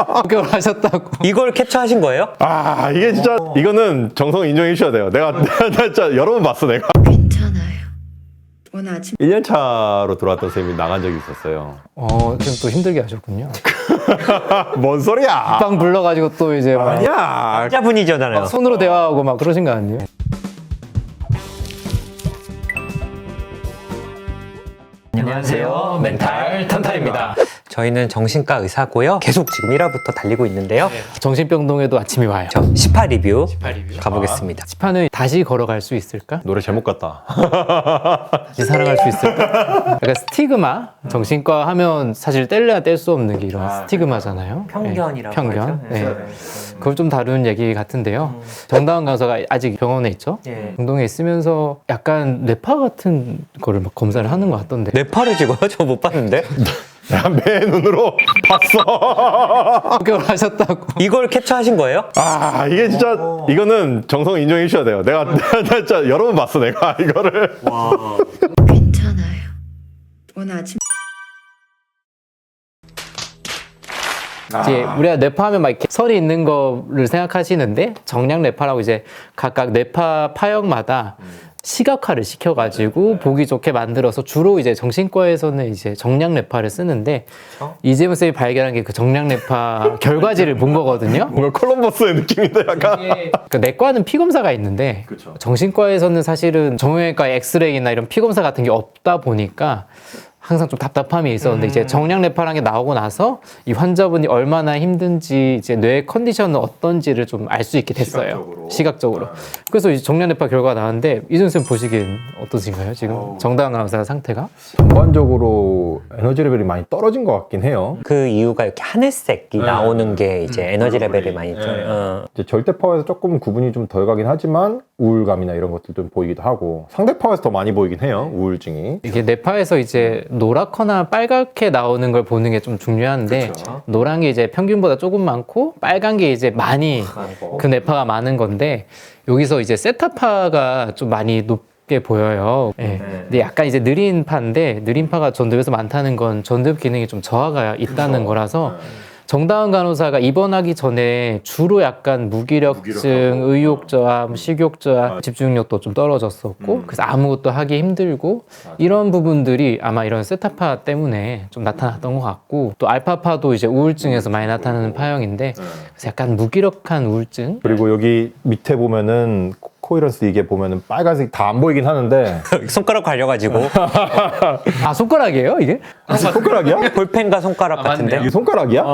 합격을 하셨다고. 이걸 캡처하신 거예요? 아, 이게 진짜 이거는 정성 인정해 주셔야 돼요. 내가 진짜 여러 번 봤어, 내가. 괜찮아요. 오늘 아침 1년 차로 들어왔던 선생님이 나간 적이 있었어요. 지금 또 힘들게 하셨군요. 뭔 소리야? 빵 불러가지고 또 이제 막 아니야. 남자분이잖아요. 손으로 대화하고 막 그러신 거 아니에요? 안녕하세요. 멘탈 탄탄입니다. 저희는 정신과 의사고요. 계속 지금 1화부터 달리고 있는데요. 정신병동에도 아침이 와요. 저 10화 리뷰 가보겠습니다. 시판을 다시 걸어갈 수 있을까? 노래 제목 같다. 다시 살아갈 수 있을까? 약간 스티그마? 정신과 하면 사실 뗄래야 뗄 수 없는 게 이런 스티그마잖아요. 편견이라고 편견. 하죠. 네. 그걸 좀 다루는 얘기 같은데요. 정다은 강사가 아직 병원에 있죠? 예. 병동에 있으면서 약간 뇌파 같은 거를 막 검사를 하는 것 같던데. 뇌파를 찍어요? 저 못 봤는데. 내가 매 눈으로 봤어. 합격을 하셨다고. 이걸 캡처하신 거예요? 아, 이게 진짜 이거는 정성 인정해 주셔야 돼요. 내가 진짜 여러 번 봤어, 내가 이거를. 괜찮아요. 오늘 아침 이제 우리가 뇌파하면 막 이렇게 선이 있는 거를 생각하시는데 정량 뇌파라고 이제 각각 뇌파 파형마다 시각화를 시켜가지고 보기 좋게 만들어서 주로 이제 정신과에서는 이제 정량 뇌파를 쓰는데 이재문 쌤이 발견한 게 그 정량 뇌파 결과지를 본 거거든요. 뭔가 콜럼버스의 느낌인데 약간. 그러니까 내과는 피 검사가 있는데 정신과에서는 사실은 정형외과 엑스레이나 이런 피 검사 같은 게 없다 보니까 항상 좀 답답함이 있었는데 이제 정량 뇌파라는 게 나오고 나서 이 환자분이 얼마나 힘든지 이제 뇌 컨디션은 어떤지를 좀 알 수 있게 됐어요. 시각적으로. 그래서 이제 정량 뇌파 결과가 나왔는데 이준 쌤 보시기엔 어떠신가요? 지금 정다은 강사 상태가? 전반적으로 에너지 레벨이 많이 떨어진 것 같긴 해요. 그 이유가 이렇게 하늘색이 나오는 게 이제 에너지 레벨이 많이 쪄요. 이제 절대파워에서 조금 구분이 좀 덜 가긴 하지만 우울감이나 이런 것들 좀 보이기도 하고 상대파워에서 더 많이 보이긴 해요. 우울증이. 이게 뇌파에서 이제 노랗거나 빨갛게 나오는 걸 보는 게 좀 중요한데 노란 게 이제 평균보다 조금 많고 빨간 게 이제 많이 그 뇌파가 많은 건데 여기서 이제 세타파가 좀 많이 높게 보여요. 네. 근데 약간 이제 느린 파인데 느린 파가 전두엽에서 많다는 건 전두엽 기능이 좀 저하가 있다는 거라서 정다은 간호사가 입원하기 전에 주로 약간 무기력증, 의욕저하, 식욕저하, 집중력도 좀 떨어졌었고 그래서 아무것도 하기 힘들고 이런 부분들이 아마 이런 세타파 때문에 좀 나타났던 것 같고 또 알파파도 이제 우울증에서 많이 나타나는 파형인데 그래서 약간 무기력한 우울증 그리고 여기 밑에 보면은 코이런스 이게 보면은 빨간색 다 안 보이긴 하는데 손가락 갈려가지고 아 손가락이에요 이게? 손가락이야? 볼펜과 손가락 같은데. 이게 손가락이야?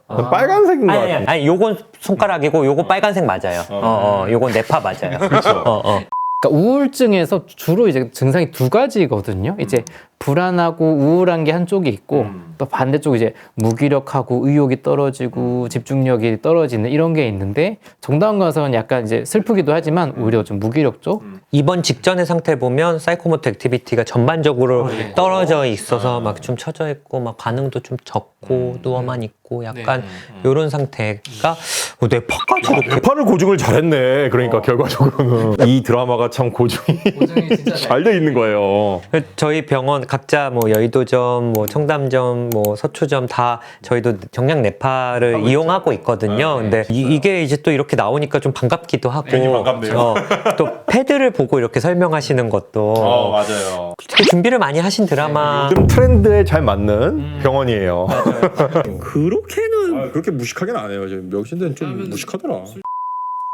빨간색인 것 같아. 아니 요건 손가락이고 요거 빨간색 맞아요. 요건 뇌파 맞아요. 그러니까 우울증에서 주로 이제 증상이 두 가지거든요. 이제 불안하고 우울한 게 한쪽이 있고 또 반대쪽 이제 무기력하고 의욕이 떨어지고 집중력이 떨어지는 이런 게 있는데 정다은 가서는 약간 이제 슬프기도 하지만 오히려 좀 무기력 쪽. 입원 직전의 상태 보면 사이코모터 액티비티가 전반적으로 떨어져 있어서 막 좀 처져 있고 막 반응도 좀 적고 누워만 있고 약간 요런 상태가 뇌파까지 이렇게 뇌파를 고증을 잘했네. 그러니까 결과적으로는 이 드라마가 참 고증이 잘 돼 있는 거예요. 저희 병원 각자 뭐 여의도점, 뭐 청담점, 뭐 서초점 다 저희도 정량 뇌파를 이용하고 있거든요. 근데 이게 이제 또 이렇게 나오니까 좀 반갑기도 하고 반갑네요. 또 패드를 보고 이렇게 설명하시는 것도 맞아요. 되게 준비를 많이 하신 드라마. 요즘 트렌드에 잘 맞는 병원이에요. 그렇게는 그렇게 무식하게는 안 해요. 명신대는 좀 무식하더라.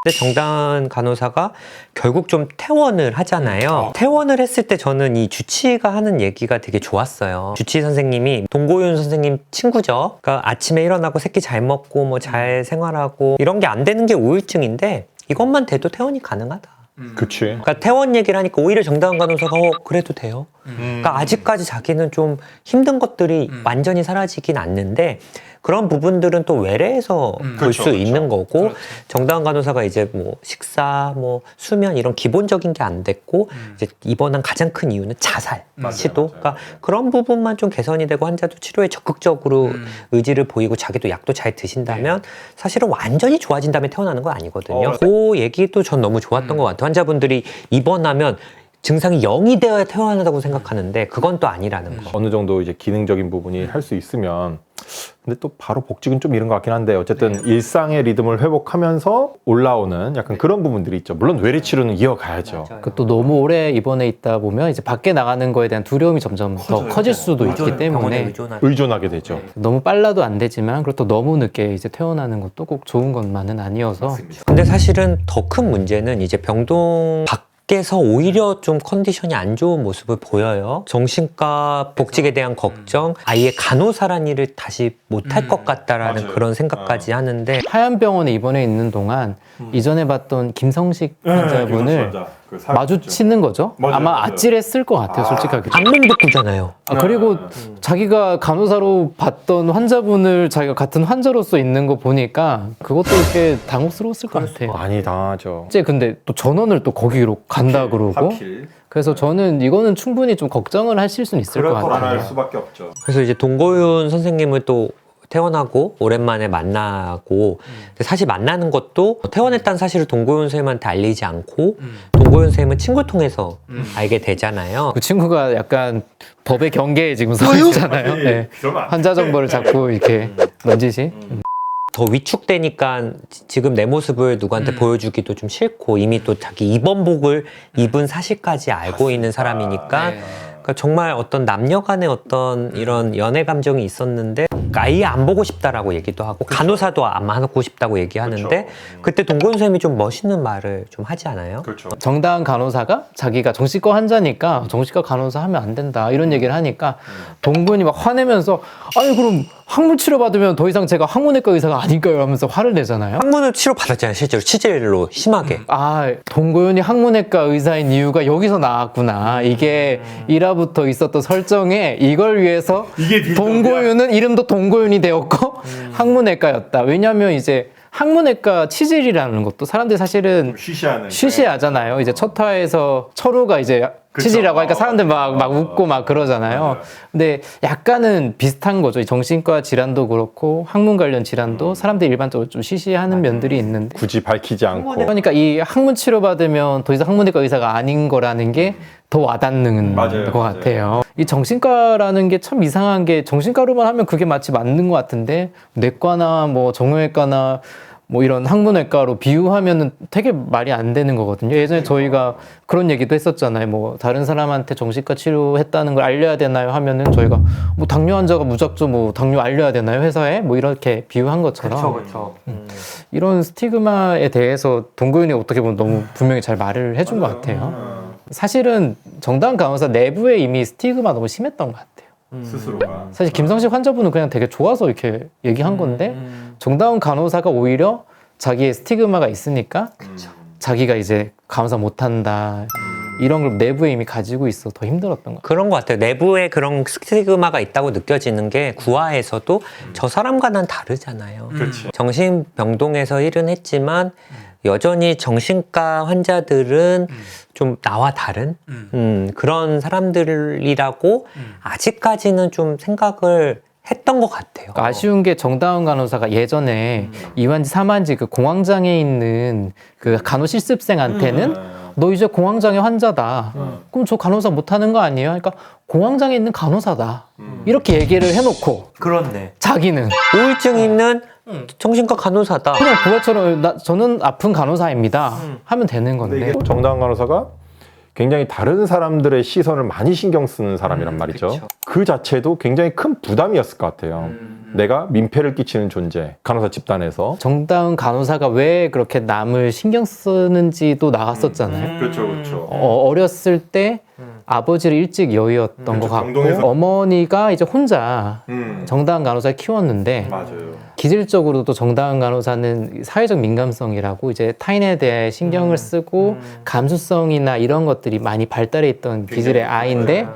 근데 정다은 간호사가 결국 좀 퇴원을 하잖아요. 퇴원을 했을 때 저는 이 주치의가 하는 얘기가 되게 좋았어요. 주치의 선생님이 동고윤 선생님 친구죠. 그러니까 아침에 일어나고 새끼 잘 먹고 뭐 잘 생활하고 이런 게 안 되는 게 우울증인데 이것만 돼도 퇴원이 가능하다. 그치. 그러니까 퇴원 얘기를 하니까 오히려 정다은 간호사가 그래도 돼요. 그러니까 아직까지 자기는 좀 힘든 것들이 완전히 사라지긴 않는데 그런 부분들은 또 외래에서 볼 수 있는 거고 정다은 간호사가 이제 뭐 식사, 뭐 수면 이런 기본적인 게 안 됐고 이제 입원한 가장 큰 이유는 자살 시도. 그러니까 그런 부분만 좀 개선이 되고 환자도 치료에 적극적으로 의지를 보이고 자기도 약도 잘 드신다면 사실은 완전히 좋아진 다음에 퇴원하는 건 아니거든요. 그 얘기도 전 너무 좋았던 것 같아요. 환자분들이 입원하면 증상이 0이 되어야 태어난다고 생각하는데 그건 또 아니라는 거. 어느 정도 이제 기능적인 부분이 할 수 있으면 근데 또 바로 복직은 좀 이른 것 같긴 한데 어쨌든 일상의 리듬을 회복하면서 올라오는 약간 그런 부분들이 있죠. 물론 외래 치료는 이어가야죠. 그 또 너무 오래 입원해 있다 보면 이제 밖에 나가는 거에 대한 두려움이 점점 더 커질 수도 있기 때문에 의존하게 되죠. 너무 빨라도 안 되지만 그리고 또 너무 늦게 이제 태어나는 것도 꼭 좋은 것만은 아니어서 근데 사실은 더 큰 문제는 이제 병동 밖에서 오히려 좀 컨디션이 안 좋은 모습을 보여요. 정신과 복직에 대한 걱정, 아예 간호사란 일을 다시 못할 것 같다라는 그런 생각까지 하는데 하얀병원에 입원해 있는 동안 이전에 봤던 김성식 환자분을 마주치는 거죠. 아마 아찔했을 것 같아요, 솔직하게. 안면복구잖아요. 그리고 자기가 간호사로 봤던 환자분을 자기가 같은 환자로서 있는 거 보니까 그것도 꽤 당혹스러웠을 것 같아요. 많이 당하죠. 이제 근데 또 전원을 또 거기로 간다 그러고 그래서 저는 이거는 충분히 좀 걱정을 하실 수는 있을 것 같아요. 수밖에 없죠. 그래서 이제 동고윤 선생님을 또 퇴원하고 오랜만에 만나고 근데 사실 만나는 것도 퇴원했다는 사실을 동고윤 선생님한테 알리지 않고 동고윤 선생님은 친구 통해서 알게 되잖아요. 그 친구가 약간 법의 경계에 지금 서 있잖아요. 네. 환자 정보를 자꾸 이렇게 넌지시. 더 위축되니까 지금 내 모습을 누구한테 보여주기도 좀 싫고 이미 또 자기 입원복을 입은 사실까지 알고 있는 사람이니까 그러니까 정말 어떤 남녀 간의 어떤 이런 연애 감정이 있었는데 아예 안 보고 싶다라고 얘기도 하고 간호사도 안 하고 싶다고 얘기하는데 그때 동건 선생님이 좀 멋있는 말을 좀 하지 않아요? 정다은 간호사가 자기가 정신과 환자니까 정신과 간호사 하면 안 된다 이런 얘기를 하니까 동근이 막 화내면서 아니 그럼 항문 치료 받으면 더 이상 제가 항문외과 의사가 아닐까요 하면서 화를 내잖아요. 항문을 치료 받았잖아요, 실제로 치질로 심하게. 아, 동고윤이 항문외과 의사인 이유가 여기서 나왔구나. 이게 1화부터 있었던 설정에 이걸 위해서 동고윤은 이름도 동고윤이 되었고 항문외과였다. 왜냐하면 이제 항문외과 치질이라는 것도 사람들이 사실은 쉬쉬하잖아요. 이제 첫 화에서 철우가 이제 치질이라고 하니까 사람들 막 웃고 막 그러잖아요. 근데 약간은 비슷한 거죠. 정신과 질환도 그렇고 항문 관련 질환도 사람들이 일반적으로 좀 쉬쉬하는 면들이 있는데 굳이 밝히지 않고. 그러니까 이 항문 치료 받으면 더 이상 항문외과 의사가 아닌 거라는 게 더 와닿는 것 같아요. 이 정신과라는 게 참 이상한 게 정신과로만 하면 그게 마치 맞는 것 같은데 내과나 뭐 정형외과나 뭐 이런 항문외과로 비유하면은 되게 말이 안 되는 거거든요. 예전에 저희가 그런 얘기도 했었잖아요. 뭐 다른 사람한테 정신과 치료했다는 걸 알려야 되나요? 하면은 저희가 뭐 당뇨 환자가 무작정 뭐 당뇨 알려야 되나요? 회사에? 뭐 이렇게 비유한 것처럼. 그렇죠. 이런 스티그마에 대해서 동고윤이 어떻게 보면 너무 분명히 잘 말을 해준 것 같아요. 사실은 정다은 간호사 내부에 이미 스티그마 너무 심했던 것 같아요. 스스로가. 사실 김성식 환자분은 그냥 되게 좋아서 이렇게 얘기한 건데 정다은 간호사가 오히려 자기의 스티그마가 있으니까 자기가 이제 간호사 못한다 이런 걸 내부에 이미 가지고 있어 더 힘들었던 것 같아요. 그런 것 같아요. 내부에 그런 스티그마가 있다고 느껴지는 게 구화에서도 저 사람과 난 다르잖아요. 정신병동에서 일은 했지만 여전히 정신과 환자들은 좀 나와 다른 그런 사람들이라고 아직까지는 좀 생각을 했던 것 같아요. 그러니까 아쉬운 게 정다은 간호사가 예전에 2환지 3환지 그 공황장애 있는 그 간호실습생한테는 너 이제 공황장애 환자다. 그럼 저 간호사 못하는 거 아니에요? 그러니까 공황장애 있는 간호사다. 이렇게 얘기를 해놓고 그렇네. 자기는 우울증 있는 정신과 간호사다. 그냥 부하처럼 저는 아픈 간호사입니다. 하면 되는 건데. 정다은 간호사가 굉장히 다른 사람들의 시선을 많이 신경 쓰는 사람이란 말이죠. 그쵸. 그 자체도 굉장히 큰 부담이었을 것 같아요. 내가 민폐를 끼치는 존재, 간호사 집단에서. 정다은 간호사가 왜 그렇게 남을 신경 쓰는지도 나갔었잖아요. 그렇죠. 어렸을 때 아버지를 일찍 여의었던 것 같고 병동에서. 어머니가 이제 혼자 정다은 간호사를 키웠는데 맞아요. 기질적으로도 정다은 간호사는 사회적 민감성이라고 이제 타인에 대해 신경을 쓰고 감수성이나 이런 것들이 많이 발달해 있던 기질의 아이인데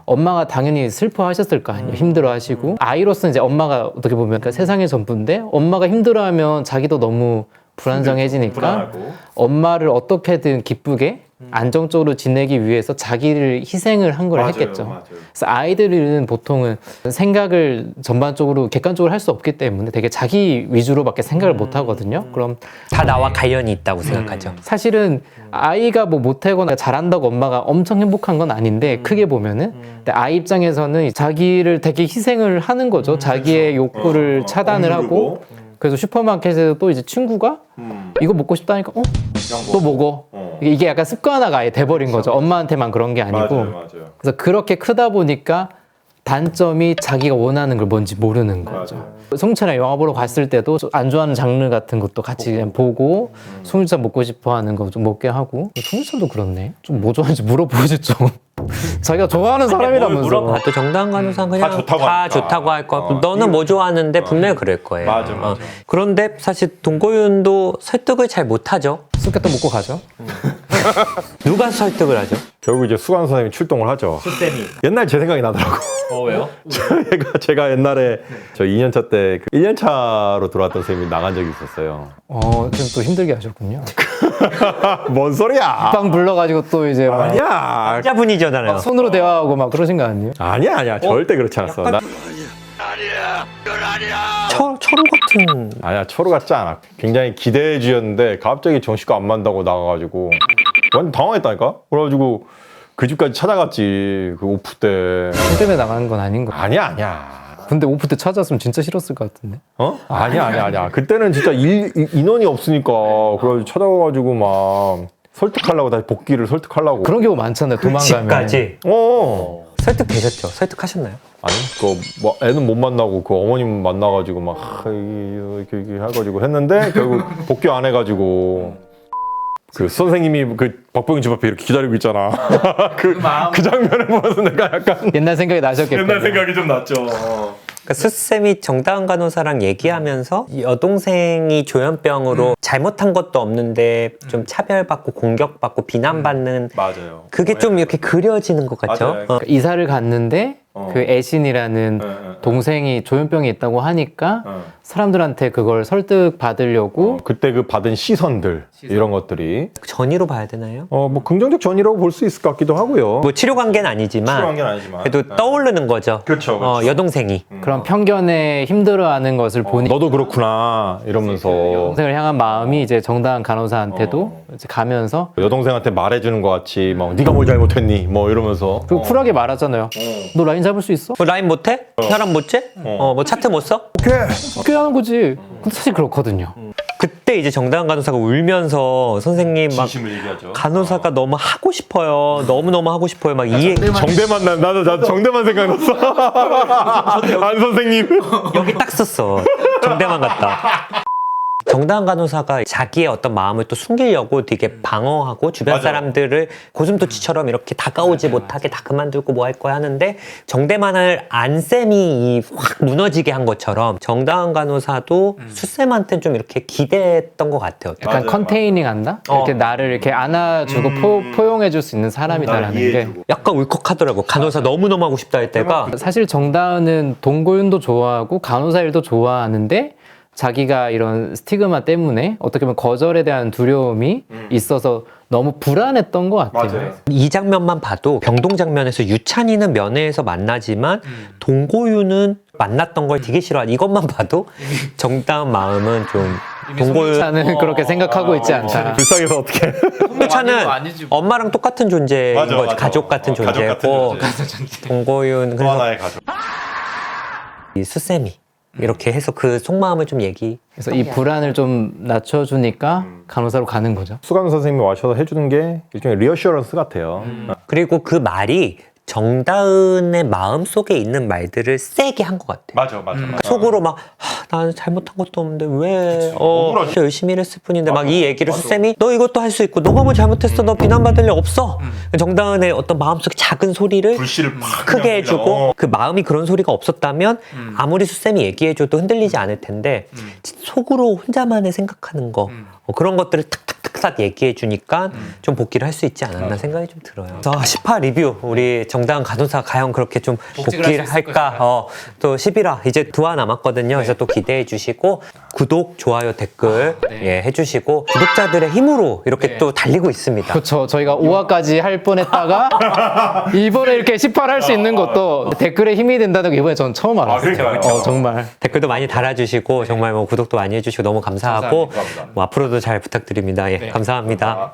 엄마가 당연히 슬퍼하셨을 거 아니에요. 힘들어하시고 아이로서는 이제 엄마가 어떻게 보면 그러니까 세상의 전부인데 엄마가 힘들어하면 자기도 너무 불안정해지니까 엄마를 어떻게든 기쁘게 안정적으로 지내기 위해서 자기를 희생을 한 걸 했겠죠. 그래서 아이들은 보통은 생각을 전반적으로 객관적으로 할 수 없기 때문에 되게 자기 위주로밖에 생각을 못 하거든요. 그럼 다 나와 관련이 있다고 생각하죠. 사실은 아이가 뭐 못하거나 잘한다고 엄마가 엄청 행복한 건 아닌데 크게 보면은 근데 아이 입장에서는 자기를 되게 희생을 하는 거죠. 자기의 욕구를 차단을 하고 그래서 슈퍼마켓에서 또 이제 친구가 이거 먹고 싶다니까 또 먹어. 이게 약간 습관화가 아예 돼버린 거죠. 엄마한테만 그런 게 아니고. 그래서 그렇게 크다 보니까 단점이 자기가 원하는 걸 뭔지 모르는 거죠. 송치랑 영화 보러 갔을 때도 안 좋아하는 장르 같은 것도 같이 그냥 보고 송유찬 먹고 싶어 하는 거 좀 먹게 하고 송유찬도 그렇네. 좀 뭐 좋아하는지 물어보지 좀. 자기가 좋아하는 사람이라면서. 물어봐도 정다은 간호사는 그냥 다 좋다고 다 하니까. 좋다고 할 거야. 너는 뭐 좋아하는데 분명히 그럴 거예요. 맞아. 그런데 사실 동고윤도 설득을 잘 못하죠. 쑥갓도 먹고 가죠. 누가 설득을 하죠? 결국 이제 수강 선생님이 출동을 하죠. 수쌤이. 옛날 제 생각이 나더라고. 왜요? 제가 옛날에 저 2년차 때 1년차로 들어왔던 선생님이 나간 적이 있었어요. 지금 또 힘들게 하셨군요. 뭔 소리야? 빵 불러가지고 또 이제 막 아니야. 남자분이잖아요. 손으로 대화하고 막 그러신 거 아니에요? 아니야. 절대 그렇지 않았어. 철우 같은. 아니야, 초로 같지 않아. 굉장히 기대주였는데 갑자기 정시가 안 만다고 나가가지고 완전 당황했다니까? 그래가지고 그 집까지 찾아갔지. 그 오프 때. 일 때문에 나가는 건 아닌 거. 아니야. 근데 오프 때 찾았으면 진짜 싫었을 것 같은데. 아니야. 그때는 진짜 인원이 없으니까 그래가지고 찾아가가지고 막 설득하려고 다시 복귀를 설득하려고. 그런 경우 많잖아요. 도망가면. 집까지. 설득되셨죠? 설득하셨나요? 아니, 뭐 애는 못 만나고 그 어머님 만나가지고 막 이렇게 해가지고 했는데 결국 복귀 안 해가지고 그 선생님이 그 박보영 집 앞에 이렇게 기다리고 있잖아. 그 장면을 보면서 내가 약간 옛날 생각이 나셨겠군요. 옛날 생각이 좀 났죠. 그러니까 수쌤이 정다은 간호사랑 얘기하면서 여동생이 조현병으로 잘못한 것도 없는데 좀 차별받고 공격받고 비난받는 맞아요. 그게 좀 이렇게 그려지는 것 같죠? 맞아요. 그러니까 이사를 갔는데 그 애신이라는 동생이 조현병이 있다고 하니까 사람들한테 그걸 설득 받으려고 그때 그 받은 시선들 이런 것들이 전이로 봐야 되나요? 뭐 긍정적 전이라고 볼 수 있을 것 같기도 하고요. 뭐 치료 관계는 아니지만 치료관계는 아니지만 그래도 떠오르는 거죠. 그렇죠. 여동생이. 그런 편견에 힘들어하는 것을 보니 너도 그렇구나 이러면서 동생을 향한 마음이 이제 정다은 간호사한테도 이제 가면서 여동생한테 말해주는 것 같이 막 네가 뭘 잘못했니 뭐 이러면서 그리고 쿨하게 말하잖아요. 너 라인 잡을 수 있어? 뭐 라인 못해? 사람 못 재? 뭐 차트 못 써? 그렇게 하는 거지. 근데 사실 그렇거든요. 그때 이제 정다은 간호사가 울면서 선생님 막 진심을 얘기하죠. 간호사가 너무 하고 싶어요. 너무너무 하고 싶어요. 막 이 얘기. 정대만 나도 정대만 생각났어. 안 선생님. 여기 딱 썼어. 정대만 같다. 정다은 간호사가 자기의 어떤 마음을 또 숨기려고 되게 방어하고 주변 맞아요. 사람들을 고슴도치처럼 이렇게 다가오지 못하게 다 그만두고 뭐 할 거야 하는데 정대만을 안쌤이 확 무너지게 한 것처럼 정다은 간호사도 수쌤한테 좀 이렇게 기대했던 것 같아요. 약간 맞아요, 컨테이닝 한다? 이렇게 나를 이렇게 안아주고 포용해줄 수 있는 사람이다라는 게 약간 울컥하더라고. 간호사 너무너무 하고 싶다 할 때가. 사실 정다은은 동고윤도 좋아하고 간호사 일도 좋아하는데 자기가 이런 스티그마 때문에 어떻게 보면 거절에 대한 두려움이 있어서 너무 불안했던 것 같아요. 이 장면만 봐도 병동 장면에서 유찬이는 면회에서 만나지만 동고유는 만났던 걸 되게 싫어하는 이것만 봐도 정다은 마음은 좀 송유찬은 그렇게 생각하고 있지 않다. 불쌍해서 어떻게? 송유찬은 엄마랑 똑같은 존재인 맞아, 거지. 맞아. 가족 같은 가족 같은 존재고 존재. 동고유는 또 그래서 하나의 가족. 이 수쌤이 이렇게 해서 그 속마음을 좀 얘기. 그래서 이 불안을 좀 낮춰주니까 간호사로 가는 거죠. 수강 선생님이 와셔서 해주는 게 일종의 리어슈어런스 같아요. 그리고 그 말이 정다은의 마음 속에 있는 말들을 세게 한 것 같아. 맞아. 속으로 막 나는 잘못한 것도 없는데 왜 억울하지. 열심히 일했을 뿐인데 막 이 얘기를 수쌤이 너 이것도 할 수 있고 너가 뭐 잘못했어 너 비난받을 일 없어. 정다은의 어떤 마음속에 작은 소리를 불씨를 팍 크게 그냥 해주고 그냥, 그 마음이 그런 소리가 없었다면 아무리 수쌤이 얘기해줘도 흔들리지 않을 텐데 속으로 혼자만의 생각하는 거 그런 것들을 탁탁탁 싹싹 얘기해 주니까 좀 복귀를 할 수 있지 않았나 생각이 좀 들어요. 그래서 18 리뷰 우리 정다은 간호사 과연 그렇게 좀 복귀를 할까? 또 11화 이제 2화 남았거든요. 그래서 또 기대해 주시고 구독, 좋아요, 댓글 예, 해주시고 구독자들의 힘으로 이렇게 또 달리고 있습니다. 그렇죠. 저희가 5화까지 할 뻔했다가 이번에 이렇게 18 할 수 있는 것도 댓글에 힘이 된다는 게 이번에 저는 처음 알았어요. 그러니까요. 정말. 댓글도 많이 달아주시고 정말 뭐 구독도 많이 해주시고 너무 감사하고 감사합니다. 뭐 앞으로도 잘 부탁드립니다. 예, 감사합니다.